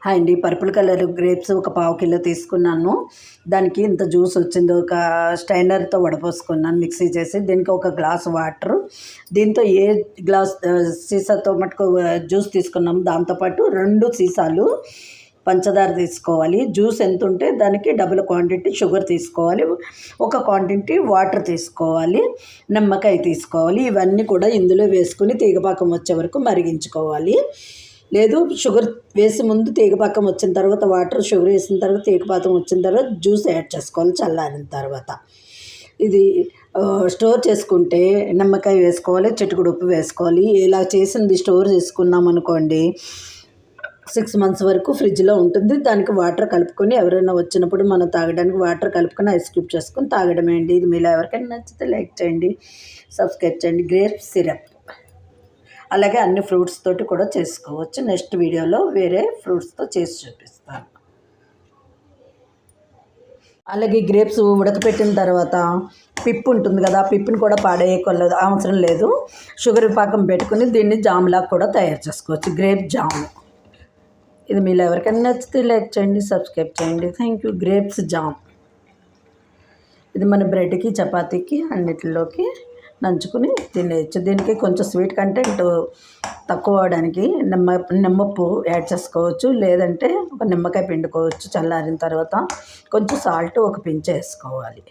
Hi అండి, purple colour grapes ఒక పావు కిలో తీసుకున్నాను. దానికి ఇంత జ్యూస్ వచ్చింది. ఒక స్ట్రైనర్తో వడపోసుకున్నాను మిక్సీ చేసి. దీనికి ఒక గ్లాస్ వాటర్. దీంతో ఏ గ్లాస్ సీసాతో మటుకు జ్యూస్ తీసుకున్నాము దాంతోపాటు 2 సీసాలు పంచదార తీసుకోవాలి. జ్యూస్ ఎంత ఉంటే దానికి డబుల్ క్వాంటిటీ షుగర్ తీసుకోవాలి. ఒక క్వాంటిటీ వాటర్ తీసుకోవాలి. నిమ్మకాయ తీసుకోవాలి. ఇవన్నీ కూడా ఇందులో వేసుకుని తీగపాకం వచ్చే వరకు మరిగించుకోవాలి. లేదు షుగర్ వేసి ముందు తీగపాకం వచ్చిన తర్వాత వాటర్, షుగర్ వేసిన తర్వాత తీగపాకం వచ్చిన తర్వాత జ్యూస్ యాడ్ చేసుకోవాలి చల్లారిన తర్వాత. ఇది స్టోర్ చేసుకుంటే నిమ్మకాయ వేసుకోవాలి, చిటికెడు ఉప్పు వేసుకోవాలి. ఇలా చేసింది స్టోర్ చేసుకున్నాం అనుకోండి 6 months వరకు ఫ్రిడ్జ్లో ఉంటుంది. దానికి వాటర్ కలుపుకొని ఎవరైనా వచ్చినప్పుడు మనం తాగడానికి వాటర్ కలుపుకొని ఐస్ క్యూబ్ చేసుకొని తాగడమే అండి. ఇది మీలో ఎవరికైనా నచ్చితే లైక్ చేయండి, సబ్స్క్రైబ్ చేయండి. గ్రేప్ సిరప్ అలాగే అన్ని ఫ్రూట్స్ తోటి కూడా చేసుకోవచ్చు. నెక్స్ట్ వీడియోలో వేరే ఫ్రూట్స్తో చేసి చూపిస్తాను. అలాగే గ్రేప్స్ ఉడకపెట్టిన తర్వాత పిప్పు ఉంటుంది కదా, పిప్పుని కూడా పాడేయకొల్లదు అవసరం లేదు. షుగర్ పాకం పెట్టుకుని దీన్ని జామ్లా కూడా తయారు చేసుకోవచ్చు, గ్రేప్ జామ్. ఇది మీలో ఎవరికైనా నచ్చితే లైక్ చేయండి, సబ్స్క్రైబ్ చేయండి. Thank you. గ్రేప్స్ జామ్ ఇది మన బ్రెడ్కి, చపాతీకి అన్నిటిలోకి నంచుకుని తినేయచ్చు. దీనికి కొంచెం స్వీట్ కంటెంట్ తక్కువ అవడానికి నిమ్మప్పు యాడ్ చేసుకోవచ్చు, లేదంటే ఒక నిమ్మకాయ పిండుకోవచ్చు. చల్లారిన తర్వాత కొంచెం సాల్ట్ ఒక పించ్ వేసుకోవాలి.